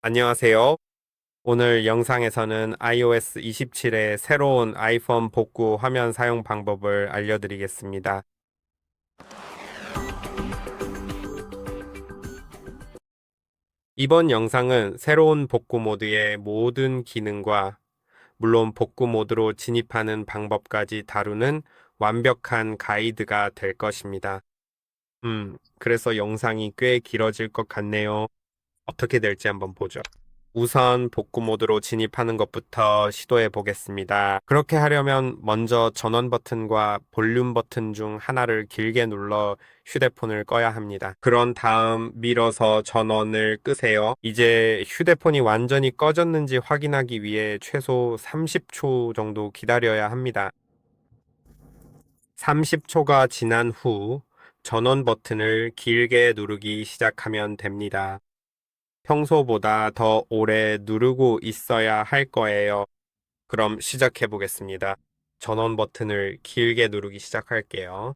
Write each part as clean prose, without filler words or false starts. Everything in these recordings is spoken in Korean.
안녕하세요. 오늘 영상에서는 iOS 27의 새로운 아이폰 복구 화면 사용 방법을 알려드리겠습니다. 이번 영상은 새로운 복구 모드의 모든 기능과 물론 복구 모드로 진입하는 방법까지 다루는 완벽한 가이드가 될 것입니다. 그래서 영상이 꽤 길어질 것 같네요. 어떻게 될지 한번 보죠. 우선 복구 모드로 진입하는 것부터 시도해 보겠습니다. 그렇게 하려면 먼저 전원 버튼과 볼륨 버튼 중 하나를 길게 눌러 휴대폰을 꺼야 합니다. 그런 다음 밀어서 전원을 끄세요. 이제 휴대폰이 완전히 꺼졌는지 확인하기 위해 최소 30초 정도 기다려야 합니다. 30초가 지난 후 전원 버튼을 길게 누르기 시작하면 됩니다. 평소보다 더 오래 누르고 있어야 할 거예요. 그럼 시작해 보겠습니다. 전원 버튼을 길게 누르기 시작할게요.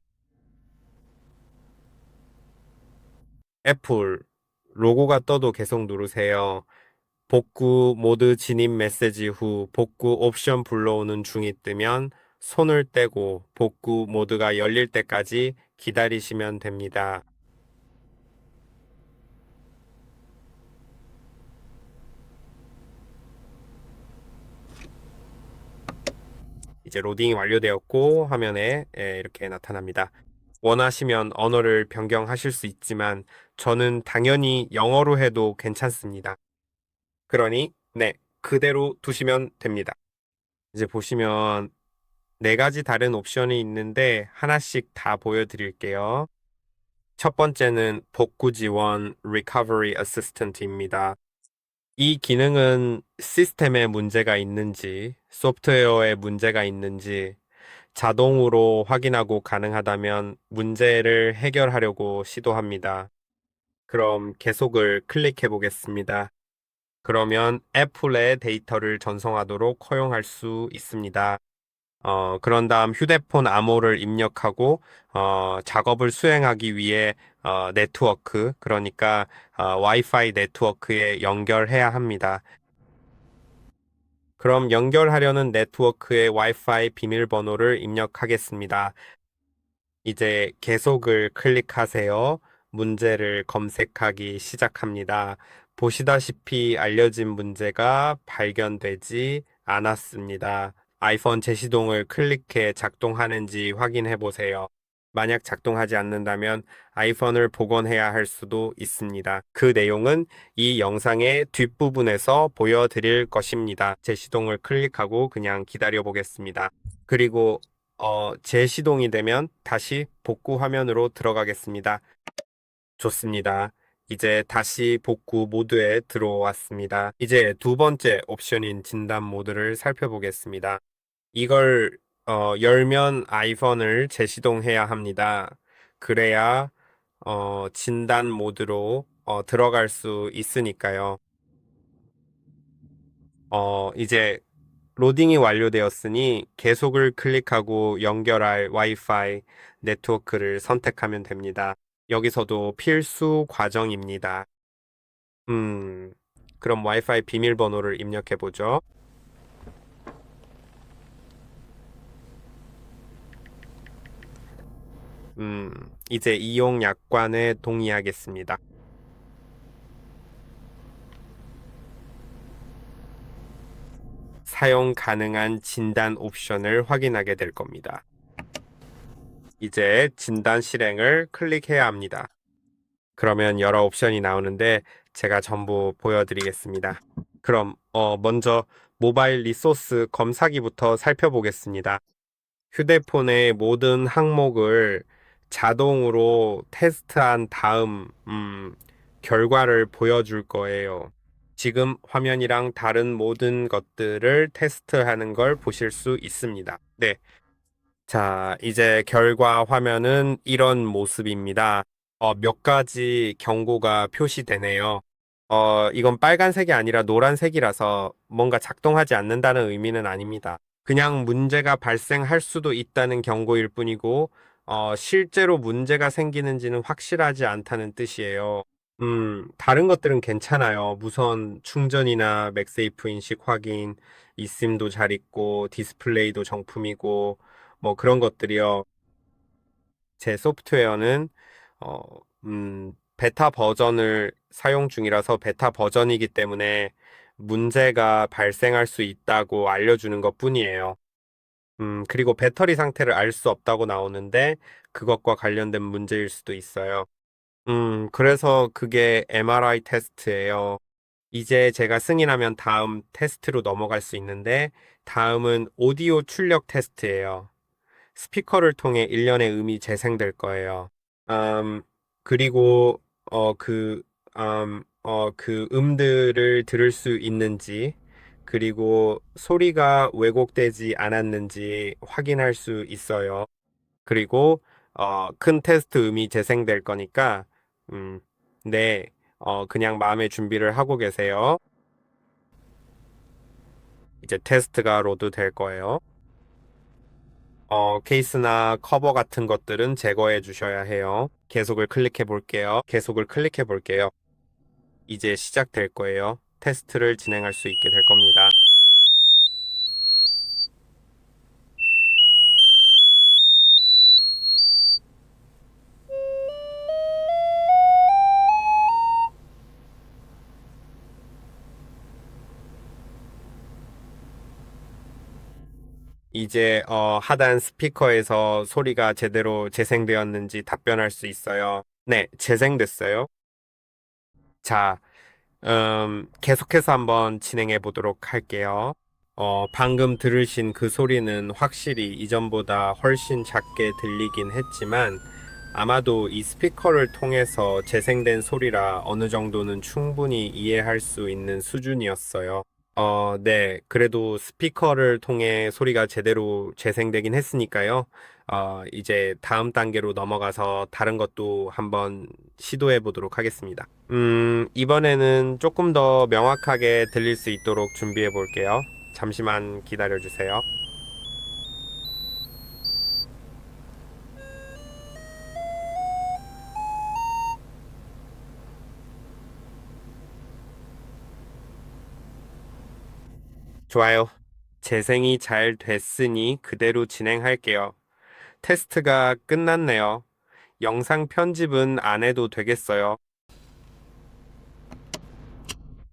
애플 로고가 떠도 계속 누르세요. 복구 모드 진입 메시지 후 복구 옵션 불러오는 중이 뜨면 손을 떼고 복구 모드가 열릴 때까지 기다리시면 됩니다. 이제 로딩이 완료되었고 화면에 이렇게 나타납니다. 원하시면 언어를 변경하실 수 있지만 저는 당연히 영어로 해도 괜찮습니다. 그러니 네, 그대로 두시면 됩니다. 이제 보시면 네 가지 다른 옵션이 있는데 하나씩 다 보여드릴게요. 첫 번째는 복구 지원 Recovery Assistant입니다. 이 기능은 시스템에 문제가 있는지, 소프트웨어에 문제가 있는지 자동으로 확인하고 가능하다면 문제를 해결하려고 시도합니다. 그럼 계속을 클릭해 보겠습니다. 그러면 애플의 데이터를 전송하도록 허용할 수 있습니다. 그런 다음 휴대폰 암호를 입력하고 작업을 수행하기 위해 네트워크, 그러니까 와이파이 네트워크에 연결해야 합니다. 그럼 연결하려는 네트워크의 와이파이 비밀번호를 입력하겠습니다. 이제 계속을 클릭하세요. 문제를 검색하기 시작합니다. 보시다시피 알려진 문제가 발견되지 않았습니다. 아이폰 재시동을 클릭해 작동하는지 확인해 보세요. 만약 작동하지 않는다면 아이폰을 복원해야 할 수도 있습니다. 그 내용은 이 영상의 뒷부분에서 보여드릴 것입니다. 재시동을 클릭하고 그냥 기다려 보겠습니다. 그리고 재시동이 되면 다시 복구 화면으로 들어가겠습니다. 좋습니다. 이제 다시 복구 모드에 들어왔습니다. 이제 두 번째 옵션인 진단 모드를 살펴보겠습니다. 이걸 열면 아이폰을 재시동해야 합니다. 그래야 진단 모드로 들어갈 수 있으니까요. 이제 로딩이 완료되었으니 계속을 클릭하고 연결할 와이파이 네트워크를 선택하면 됩니다. 여기서도 필수 과정입니다. 음, 그럼 와이파이 비밀번호를 입력해 보죠. 이제 이용 약관에 동의하겠습니다. 사용 가능한 진단 옵션을 확인하게 될 겁니다. 이제 진단 실행을 클릭해야 합니다. 그러면 여러 옵션이 나오는데 제가 전부 보여드리겠습니다. 그럼 먼저 모바일 리소스 검사기부터 살펴보겠습니다. 휴대폰의 모든 항목을 자동으로 테스트한 다음 결과를 보여줄 거예요. 지금 화면이랑 다른 모든 것들을 테스트하는 걸 보실 수 있습니다. 네. 자, 이제 결과 화면은 이런 모습입니다. 몇 가지 경고가 표시되네요. 이건 빨간색이 아니라 노란색이라서 뭔가 작동하지 않는다는 의미는 아닙니다. 그냥 문제가 발생할 수도 있다는 경고일 뿐이고, 실제로 문제가 생기는지는 확실하지 않다는 뜻이에요. 다른 것들은 괜찮아요. 무선 충전이나 맥세이프 인식 확인, eSIM도 잘 있고, 디스플레이도 정품이고, 뭐 그런 것들이요. 제 소프트웨어는, 어, 베타 버전을 사용 중이라서 베타 버전이기 때문에 문제가 발생할 수 있다고 알려주는 것 뿐이에요. 그리고 배터리 상태를 알 수 없다고 나오는데 그것과 관련된 문제일 수도 있어요. 그래서 그게 MRI 테스트예요. 이제 제가 승인하면 다음 테스트로 넘어갈 수 있는데 다음은 오디오 출력 테스트예요. 스피커를 통해 일련의 음이 재생될 거예요. 음, 그리고 그 음들을 들을 수 있는지, 그리고 소리가 왜곡되지 않았는지 확인할 수 있어요. 그리고 큰 테스트 음이 재생될 거니까, 음, 네, 그냥 마음의 준비를 하고 계세요. 이제 테스트가 로드 될 거예요. 케이스나 커버 같은 것들은 제거해 주셔야 해요. 계속을 클릭해 볼게요. 계속을 클릭해 볼게요. 이제 시작될 거예요. 테스트를 진행할 수 있게 될 겁니다. 이제 하단 스피커에서 소리가 제대로 재생되었는지 답변할 수 있어요. 네, 재생됐어요. 자, 계속해서 한번 진행해 보도록 할게요. 방금 들으신 그 소리는 확실히 이전보다 훨씬 작게 들리긴 했지만 아마도 이 스피커를 통해서 재생된 소리라 어느 정도는 충분히 이해할 수 있는 수준이었어요. 네. 그래도 스피커를 통해 소리가 제대로 재생되긴 했으니까요. 이제 다음 단계로 넘어가서 다른 것도 한번 시도해 보도록 하겠습니다. 이번에는 조금 더 명확하게 들릴 수 있도록 준비해 볼게요. 잠시만 기다려 주세요. 좋아요. 재생이 잘 됐으니 그대로 진행할게요. 테스트가 끝났네요. 영상 편집은 안 해도 되겠어요.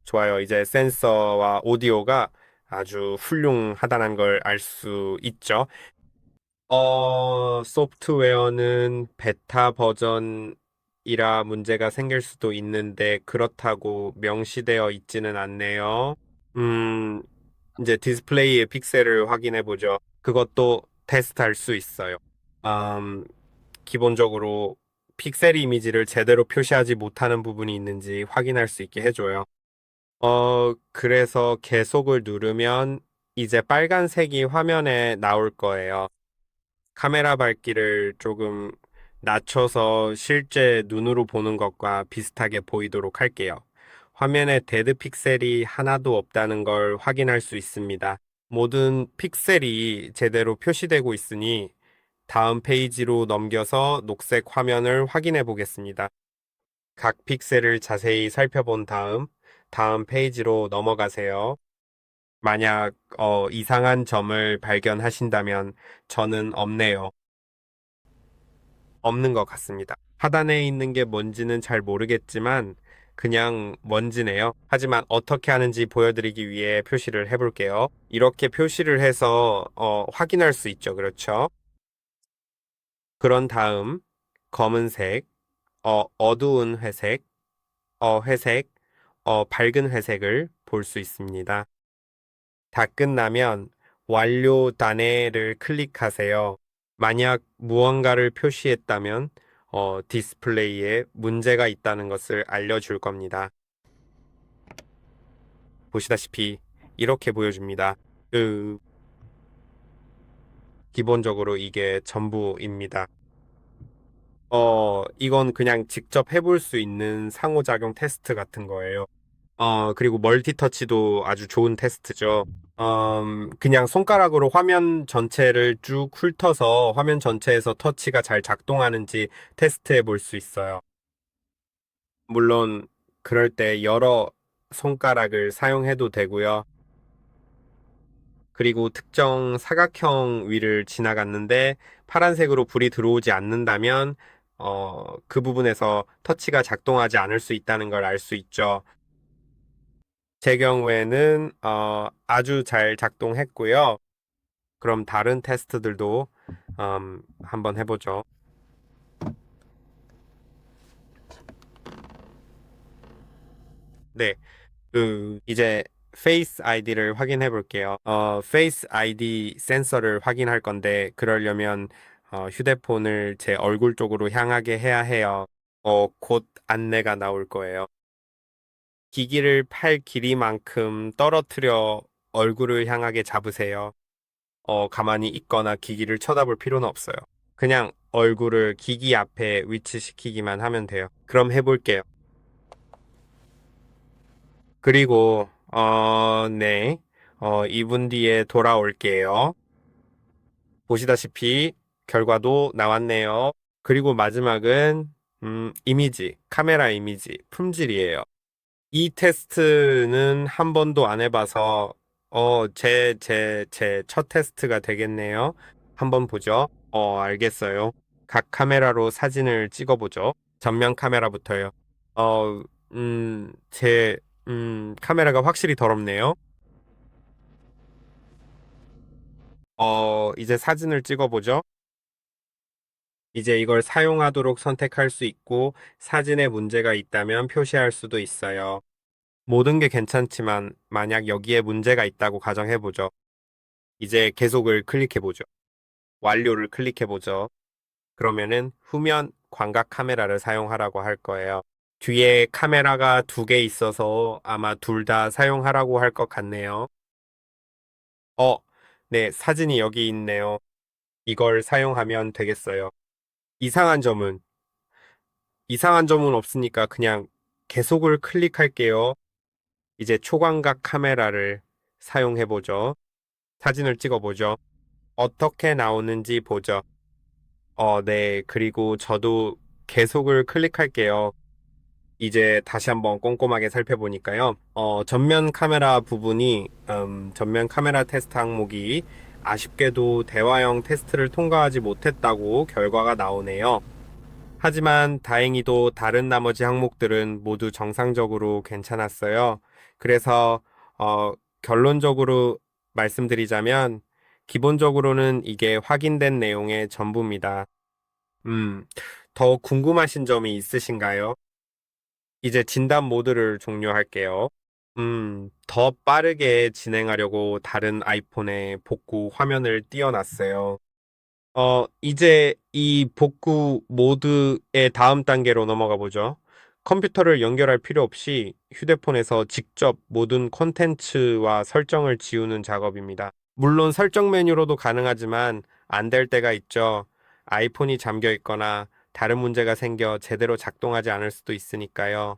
좋아요. 이제 센서와 오디오가 아주 훌륭하다는 걸 알 수 있죠. 소프트웨어는 베타 버전이라 문제가 생길 수도 있는데 그렇다고 명시되어 있지는 않네요. 음, 이제 디스플레이의 픽셀을 확인해 보죠. 그것도 테스트할 수 있어요. 음, 기본적으로 픽셀 이미지를 제대로 표시하지 못하는 부분이 있는지 확인할 수 있게 해줘요. 그래서 계속을 누르면 이제 빨간색이 화면에 나올 거예요. 카메라 밝기를 조금 낮춰서 실제 눈으로 보는 것과 비슷하게 보이도록 할게요. 화면에 데드 픽셀이 하나도 없다는 걸 확인할 수 있습니다. 모든 픽셀이 제대로 표시되고 있으니 다음 페이지로 넘겨서 녹색 화면을 확인해 보겠습니다. 각 픽셀을 자세히 살펴본 다음 페이지로 넘어가세요. 만약 이상한 점을 발견하신다면 저는 없네요. 없는 것 같습니다. 하단에 있는 게 뭔지는 잘 모르겠지만 그냥 먼지네요. 하지만 어떻게 하는지 보여드리기 위해 표시를 해볼게요. 이렇게 표시를 해서 확인할 수 있죠. 그렇죠? 그런 다음 검은색, 어두운 회색, 회색, 밝은 회색을 볼 수 있습니다. 다 끝나면 완료 단회를 클릭하세요. 만약 무언가를 표시했다면 디스플레이에 문제가 있다는 것을 알려줄 겁니다. 보시다시피 이렇게 보여줍니다. 으, 기본적으로 이게 전부입니다. 이건 그냥 직접 해볼 수 있는 상호작용 테스트 같은 거예요. 그리고 멀티터치도 아주 좋은 테스트죠. 그냥 손가락으로 화면 전체를 쭉 훑어서 화면 전체에서 터치가 잘 작동하는지 테스트해 볼 수 있어요. 물론 그럴 때 여러 손가락을 사용해도 되고요. 그리고 특정 사각형 위를 지나갔는데 파란색으로 불이 들어오지 않는다면 그 부분에서 터치가 작동하지 않을 수 있다는 걸 알 수 있죠. 제 경우에는 아주 잘 작동했고요. 그럼 다른 테스트들도 한번 해보죠. 네, 이제 페이스 아이디를 확인해 볼게요. 페이스 아이디 센서를 확인할 건데, 그러려면 휴대폰을 제 얼굴 쪽으로 향하게 해야 해요. 곧 안내가 나올 거예요. 기기를 팔 길이만큼 떨어뜨려 얼굴을 향하게 잡으세요. 가만히 있거나 기기를 쳐다볼 필요는 없어요. 그냥 얼굴을 기기 앞에 위치시키기만 하면 돼요. 그럼 해볼게요. 그리고, 네. 2분 뒤에 돌아올게요. 보시다시피 결과도 나왔네요. 그리고 마지막은, 카메라 이미지, 품질이에요. 이 테스트는 한 번도 안 해봐서, 제 첫 테스트가 되겠네요. 한번 보죠. 알겠어요. 각 카메라로 사진을 찍어보죠. 전면 카메라부터요. 어, 제, 카메라가 확실히 더럽네요. 이제 사진을 찍어보죠. 이제 이걸 사용하도록 선택할 수 있고, 사진에 문제가 있다면 표시할 수도 있어요. 모든 게 괜찮지만, 만약 여기에 문제가 있다고 가정해보죠. 이제 계속을 클릭해보죠. 완료를 클릭해보죠. 그러면은 후면 광각 카메라를 사용하라고 할 거예요. 뒤에 카메라가 두 개 있어서 아마 둘 다 사용하라고 할 것 같네요. 어, 네, 사진이 여기 있네요. 이걸 사용하면 되겠어요. 이상한 점은, 이상한 점은 없으니까 그냥 계속을 클릭할게요. 이제 초광각 카메라를 사용해보죠. 사진을 찍어보죠. 어떻게 나오는지 보죠. 네. 그리고 저도 계속을 클릭할게요. 이제 다시 한번 꼼꼼하게 살펴보니까요. 전면 카메라 부분이, 전면 카메라 테스트 항목이 아쉽게도 대화형 테스트를 통과하지 못했다고 결과가 나오네요. 하지만 다행히도 다른 나머지 항목들은 모두 정상적으로 괜찮았어요. 그래서, 결론적으로 말씀드리자면, 기본적으로는 이게 확인된 내용의 전부입니다. 음, 더 궁금하신 점이 있으신가요? 이제 진단 모드를 종료할게요. 더 빠르게 진행하려고 다른 아이폰에 복구 화면을 띄워놨어요. 이제 이 복구 모드의 다음 단계로 넘어가 보죠. 컴퓨터를 연결할 필요 없이 휴대폰에서 직접 모든 콘텐츠와 설정을 지우는 작업입니다. 물론 설정 메뉴로도 가능하지만 안 될 때가 있죠. 아이폰이 잠겨 있거나 다른 문제가 생겨 제대로 작동하지 않을 수도 있으니까요.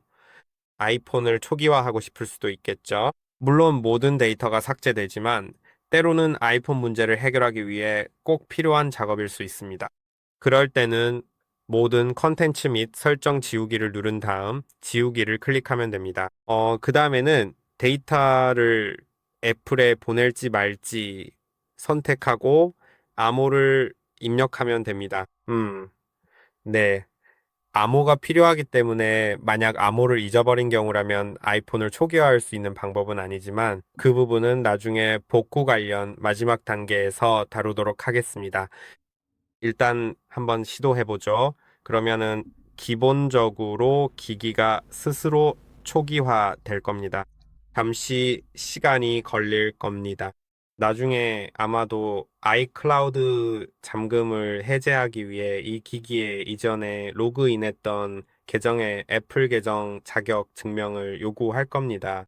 아이폰을 초기화하고 싶을 수도 있겠죠. 물론 모든 데이터가 삭제되지만 때로는 아이폰 문제를 해결하기 위해 꼭 필요한 작업일 수 있습니다. 그럴 때는 모든 컨텐츠 및 설정 지우기를 누른 다음 지우기를 클릭하면 됩니다. 그 다음에는 데이터를 애플에 보낼지 말지 선택하고 암호를 입력하면 됩니다. 네. 암호가 필요하기 때문에 만약 암호를 잊어버린 경우라면 아이폰을 초기화할 수 있는 방법은 아니지만 그 부분은 나중에 복구 관련 마지막 단계에서 다루도록 하겠습니다. 일단 한번 시도해보죠. 그러면은 기본적으로 기기가 스스로 초기화 될 겁니다. 잠시 시간이 걸릴 겁니다. 나중에 아마도 아이클라우드 잠금을 해제하기 위해 이 기기에 이전에 로그인했던 계정의 애플 계정 자격 증명을 요구할 겁니다.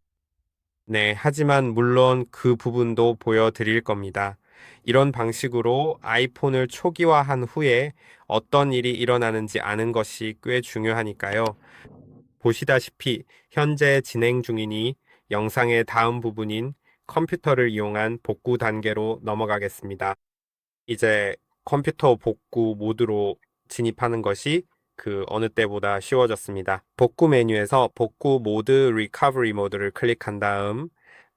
네, 하지만 물론 그 부분도 보여드릴 겁니다. 이런 방식으로 아이폰을 초기화한 후에 어떤 일이 일어나는지 아는 것이 꽤 중요하니까요. 보시다시피 현재 진행 중이니 영상의 다음 부분인 컴퓨터를 이용한 복구 단계로 넘어가겠습니다. 이제 컴퓨터 복구 모드로 진입하는 것이 그 어느 때보다 쉬워졌습니다. 복구 메뉴에서 복구 모드 리커버리 모드를 클릭한 다음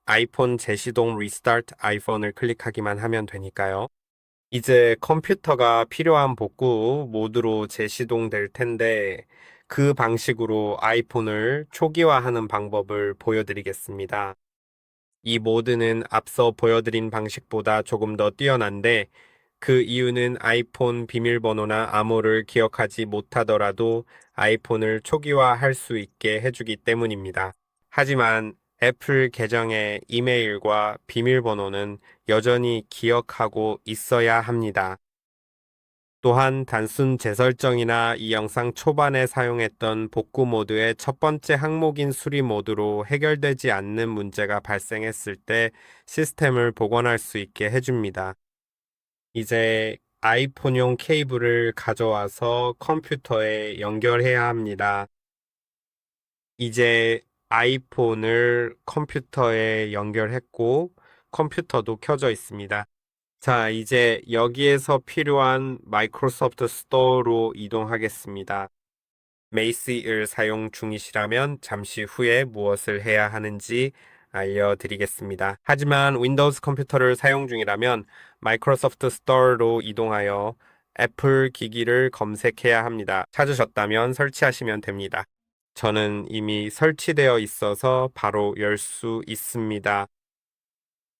아이폰 재시동 리스타트 아이폰을 클릭하기만 하면 되니까요. 이제 컴퓨터가 필요한 복구 모드로 재시동될 텐데 그 방식으로 아이폰을 초기화하는 방법을 보여드리겠습니다. 이 모드는 앞서 보여드린 방식보다 조금 더 뛰어난데 그 이유는 아이폰 비밀번호나 암호를 기억하지 못하더라도 아이폰을 초기화할 수 있게 해주기 때문입니다. 하지만 애플 계정의 이메일과 비밀번호는 여전히 기억하고 있어야 합니다. 또한 단순 재설정이나 이 영상 초반에 사용했던 복구 모드의 첫 번째 항목인 수리 모드로 해결되지 않는 문제가 발생했을 때 시스템을 복원할 수 있게 해줍니다. 이제 아이폰용 케이블을 가져와서 컴퓨터에 연결해야 합니다. 이제 아이폰을 컴퓨터에 연결했고 컴퓨터도 켜져 있습니다. 자, 이제 여기에서 필요한 마이크로소프트 스토어로 이동하겠습니다. 메이시를 사용 중이시라면 잠시 후에 무엇을 해야 하는지 알려드리겠습니다. 하지만 윈도우즈 컴퓨터를 사용 중이라면 마이크로소프트 스토어로 이동하여 애플 기기를 검색해야 합니다. 찾으셨다면 설치하시면 됩니다. 저는 이미 설치되어 있어서 바로 열 수 있습니다.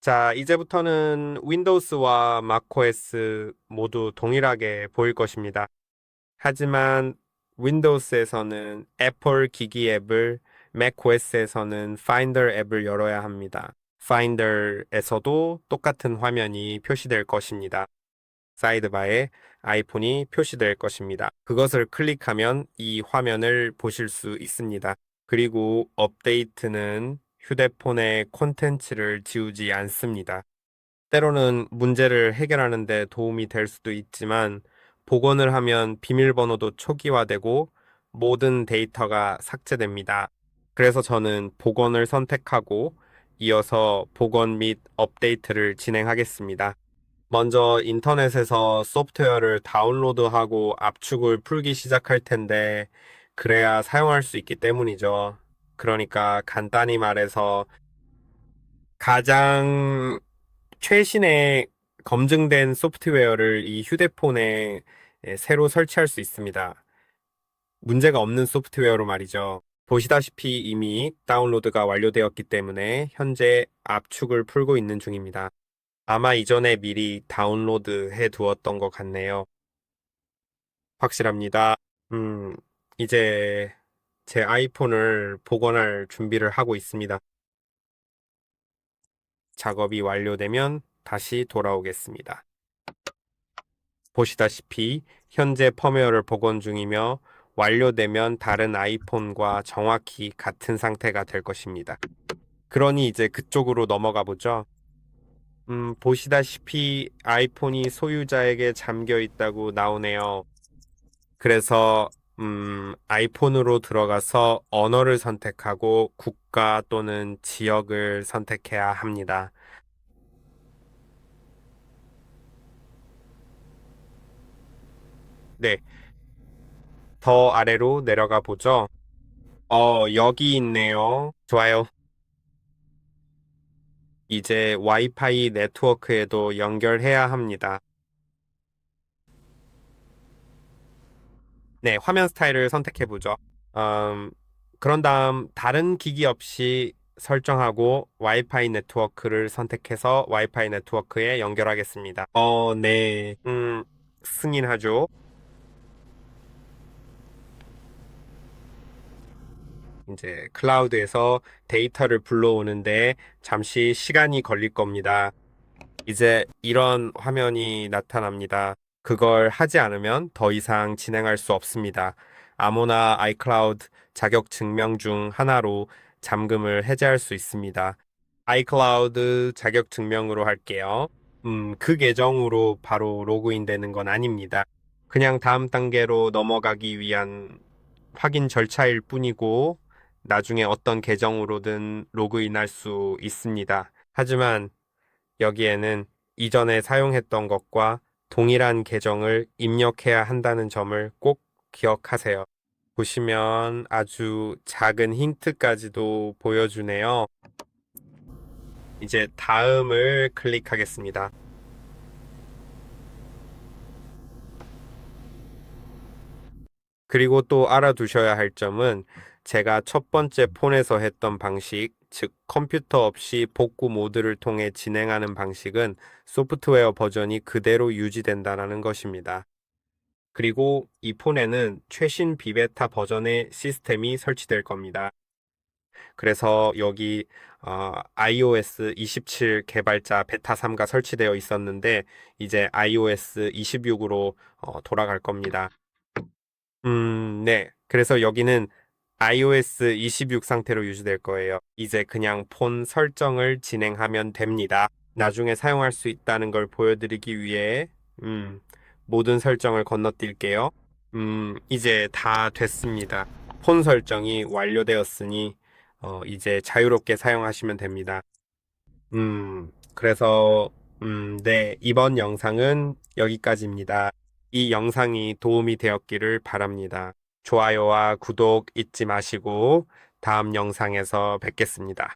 자, 이제부터는 윈도우스와 macOS 모두 동일하게 보일 것입니다. 하지만 윈도우스에서는 애플 기기 앱을, macOS에서는 Finder 앱을 열어야 합니다. Finder에서도 똑같은 화면이 표시될 것입니다. 사이드바에 아이폰이 표시될 것입니다. 그것을 클릭하면 이 화면을 보실 수 있습니다. 그리고 업데이트는 휴대폰의 콘텐츠를 지우지 않습니다. 때로는 문제를 해결하는 데 도움이 될 수도 있지만 복원을 하면 비밀번호도 초기화되고 모든 데이터가 삭제됩니다. 그래서 저는 복원을 선택하고 이어서 복원 및 업데이트를 진행하겠습니다. 먼저 인터넷에서 소프트웨어를 다운로드하고 압축을 풀기 시작할 텐데 그래야 사용할 수 있기 때문이죠. 그러니까 간단히 말해서 가장 최신의 검증된 소프트웨어를 이 휴대폰에 새로 설치할 수 있습니다. 문제가 없는 소프트웨어로 말이죠. 보시다시피 이미 다운로드가 완료되었기 때문에 현재 압축을 풀고 있는 중입니다. 아마 이전에 미리 다운로드 해 두었던 것 같네요. 확실합니다. 음, 이제 제 아이폰을 복원할 준비를 하고 있습니다. 작업이 완료되면 다시 돌아오겠습니다. 보시다시피 현재 펌웨어를 복원 중이며 완료되면 다른 아이폰과 정확히 같은 상태가 될 것입니다. 그러니 이제 그쪽으로 넘어가 보죠. 보시다시피 아이폰이 소유자에게 잠겨 있다고 나오네요. 그래서 아이폰으로 들어가서 언어를 선택하고 국가 또는 지역을 선택해야 합니다. 네, 더 아래로 내려가 보죠. 여기 있네요. 좋아요. 이제 와이파이 네트워크에도 연결해야 합니다. 네, 화면 스타일을 선택해 보죠. 음, 그런 다음 다른 기기 없이 설정하고 와이파이 네트워크를 선택해서 와이파이 네트워크에 연결하겠습니다. 네. 승인하죠. 이제 클라우드에서 데이터를 불러오는데 잠시 시간이 걸릴 겁니다. 이제 이런 화면이 나타납니다. 그걸 하지 않으면 더 이상 진행할 수 없습니다. 아무나 아이클라우드 자격 증명 중 하나로 잠금을 해제할 수 있습니다. 아이클라우드 자격 증명으로 할게요. 그 계정으로 바로 로그인 되는 건 아닙니다. 그냥 다음 단계로 넘어가기 위한 확인 절차일 뿐이고, 나중에 어떤 계정으로든 로그인할 수 있습니다. 하지만 여기에는 이전에 사용했던 것과 동일한 계정을 입력해야 한다는 점을 꼭 기억하세요. 보시면 아주 작은 힌트까지도 보여주네요. 이제 다음을 클릭하겠습니다. 그리고 또 알아두셔야 할 점은 제가 첫 번째 폰에서 했던 방식, 즉 컴퓨터 없이 복구 모드를 통해 진행하는 방식은 소프트웨어 버전이 그대로 유지된다는 것입니다. 그리고 이 폰에는 최신 비베타 버전의 시스템이 설치될 겁니다. 그래서 여기 iOS 27 개발자 베타 3가 설치되어 있었는데 이제 iOS 26으로 돌아갈 겁니다. 네. 그래서 여기는 iOS 26 상태로 유지될 거예요. 이제 그냥 폰 설정을 진행하면 됩니다. 나중에 사용할 수 있다는 걸 보여드리기 위해, 모든 설정을 건너뛸게요. 이제 다 됐습니다. 폰 설정이 완료되었으니, 이제 자유롭게 사용하시면 됩니다. 그래서, 네. 이번 영상은 여기까지입니다. 이 영상이 도움이 되었기를 바랍니다. 좋아요와 구독 잊지 마시고 다음 영상에서 뵙겠습니다.